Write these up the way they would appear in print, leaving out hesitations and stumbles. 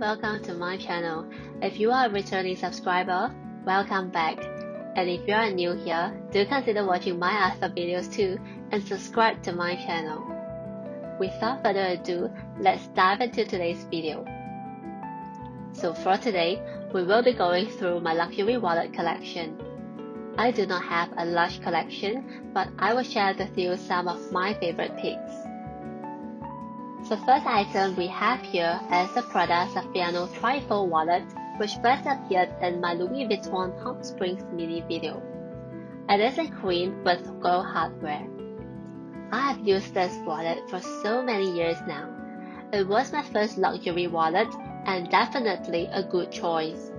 welcome to my channel. If you are a returning subscriber, welcome back. And if you are new here, do consider watching my other videos too and subscribe to my channel. Without further ado, let's dive into today's video. So for today, we will be going through my luxury wallet collection. I do not have a large collection, but I will share with you some of my favorite picks. The first item we have here is the Prada Saffiano Trifold wallet, which first appeared in my Louis Vuitton Palm Springs mini video. It is in cream with gold hardware. I have used this wallet for so many years now. It was my first luxury wallet and definitely a good choice.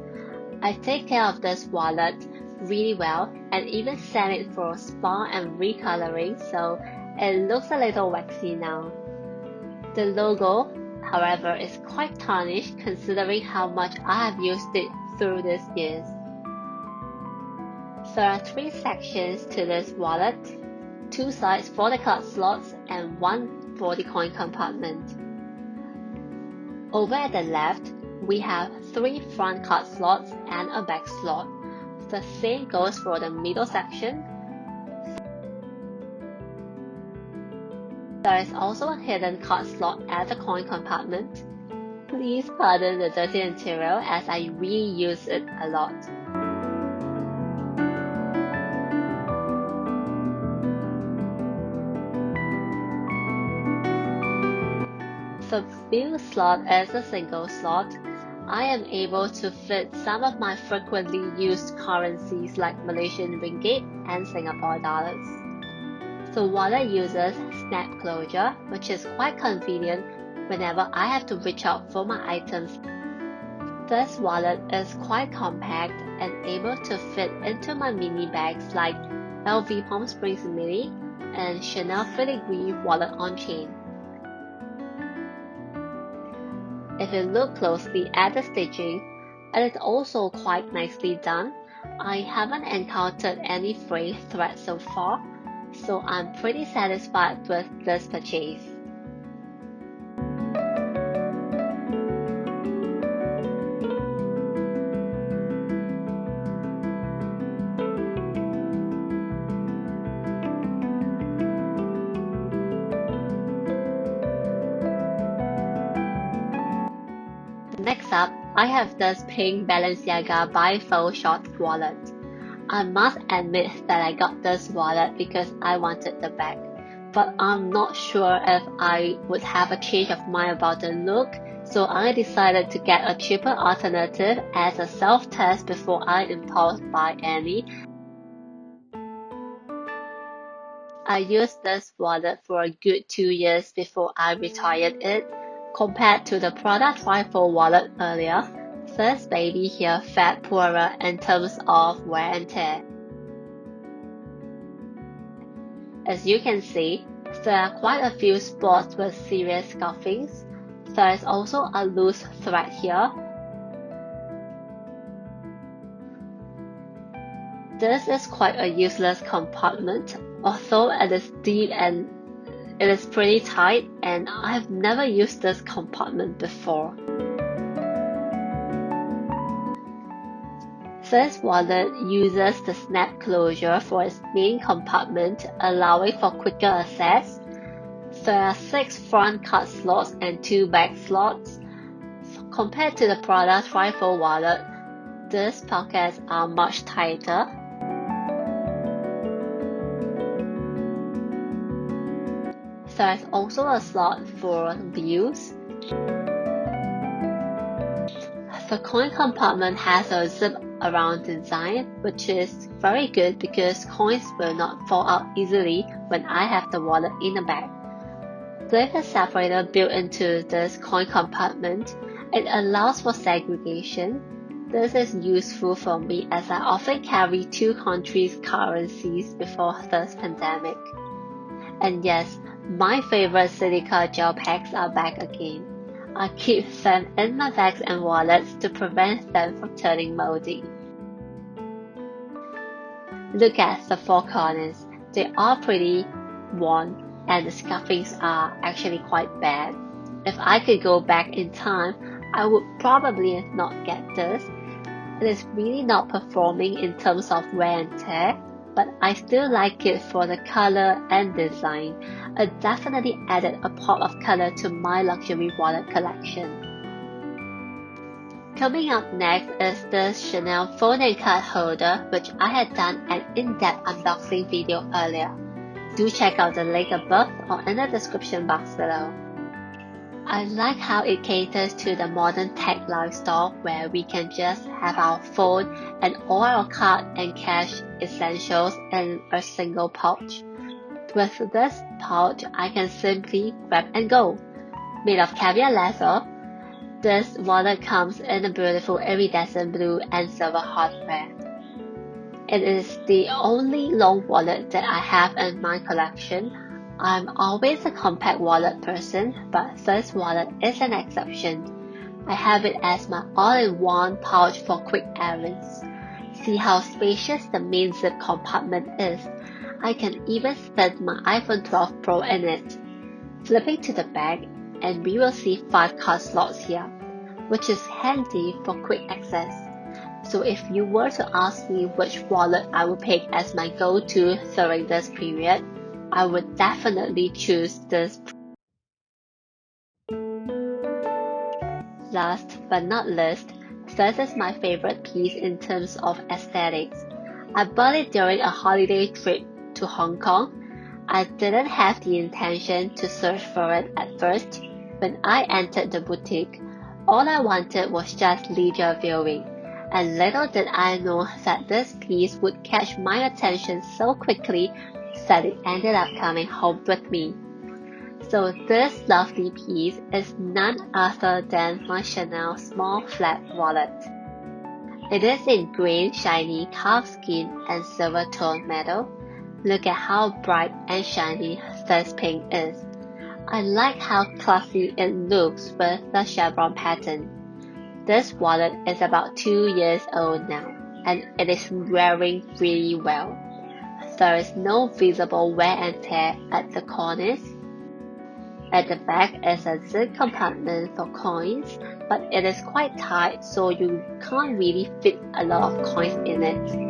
I take care of this wallet really well and even send it for spa and recoloring, so it looks a little waxy now. The logo, however, is quite tarnished considering how much I have used it through these years. There are 3 sections to this wallet, 2 sides for the card slots and 1 for the coin compartment. Over at the left, we have 3 front card slots and a back slot. The same goes for the middle section. There is also a hidden card slot at the coin compartment. Please pardon the dirty interior as I really use it a lot. The middle slot is a single slot. I am able to fit some of my frequently used currencies like Malaysian ringgit and Singapore dollars. The wallet uses snap closure, which is quite convenient whenever I have to reach out for my items. This wallet is quite compact and able to fit into my mini bags like LV Palm Springs Mini and Chanel Filigree wallet on chain. If you look closely at the stitching, it is also quite nicely done. I haven't encountered any frayed thread so far, so I'm pretty satisfied with this purchase. Next up, I have this pink Balenciaga bifold short wallet. I must admit that I got this wallet because I wanted the bag, but I'm not sure if I would have a change of mind about the look, so I decided to get a cheaper alternative as a self-test before I impulse buy any. I used this wallet for a good 2 years before I retired it. Compared to the Prada Trifold wallet earlier, this baby here fared poorer in terms of wear and tear. As you can see, there are quite a few spots with serious scuffings. There is also a loose thread here. This is quite a useless compartment, although it is deep and it is pretty tight, and I have never used this compartment before. This wallet uses the snap closure for its main compartment, allowing for quicker access. There are 6 front card slots and 2 back slots. Compared to the Prada Trifold wallet, these pockets are much tighter. There is also a slot for views. The coin compartment has a zip around design, which is very good because coins will not fall out easily when I have the wallet in the bag. With a separator built into this coin compartment, it allows for segregation. This is useful for me as I often carry 2 countries' currencies before this pandemic. And yes, my favorite silica gel packs are back again. I keep them in my bags and wallets to prevent them from turning moldy. Look at the 4 corners. They are pretty worn and the scuffings are actually quite bad. If I could go back in time, I would probably not get this. It is really not performing in terms of wear and tear, but I still like it for the color and design. It definitely added a pop of color to my luxury wallet collection. Coming up next is the Chanel phone and card holder, which I had done an in-depth unboxing video earlier. Do check out the link above or in the description box below. I like how it caters to the modern tech lifestyle where we can just have our phone and all our card and cash essentials in a single pouch. With this pouch, I can simply grab and go. Made of caviar leather, this wallet comes in a beautiful iridescent blue and silver hardware. It is the only long wallet that I have in my collection. I'm always a compact wallet person, but this wallet is an exception. I have it as my all-in-one pouch for quick errands. See how spacious the main zip compartment is. I can even fit my iPhone 12 Pro in it. Flipping to the back, and we will see 5 card slots here, which is handy for quick access. So if you were to ask me which wallet I would pick as my go-to during this period, I would definitely choose this. Last but not least, this is my favorite piece in terms of aesthetics. I bought it during a holiday trip to Hong Kong. I didn't have the intention to search for it at first. When I entered the boutique, all I wanted was just leisure viewing, and little did I know that this piece would catch my attention so quickly that it ended up coming home with me. So this lovely piece is none other than my Chanel small flat wallet. It is in green shiny calfskin and silver tone metal. Look at how bright and shiny this pink is. I like how classy it looks with the chevron pattern. This wallet is about 2 years old now, and it is wearing really well. There is no visible wear and tear at the corners. At the back is a zip compartment for coins, but it is quite tight so you can't really fit a lot of coins in it.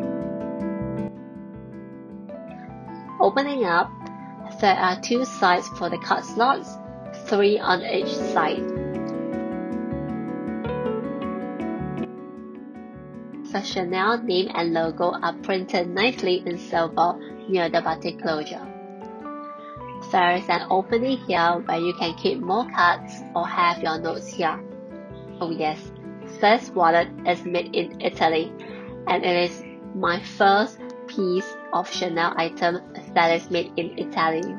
Opening up, there are 2 sides for the card slots, 3 on each side. The Chanel name and logo are printed nicely in silver near the button closure. There is an opening here where you can keep more cards or have your notes here. Oh yes, this wallet is made in Italy, and it is my first piece of Chanel item that is made in Italy.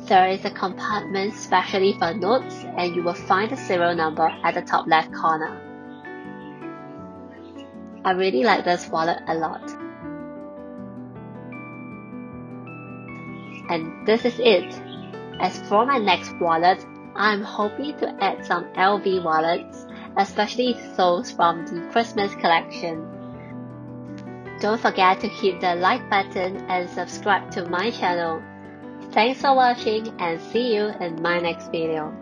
There is a compartment specially for notes, and you will find the serial number at the top left corner. I really like this wallet a lot. And this is it. As for my next wallet, I'm hoping to add some LV wallets, especially those from the Christmas collection. Don't forget to hit the like button and subscribe to my channel. Thanks for watching, and see you in my next video.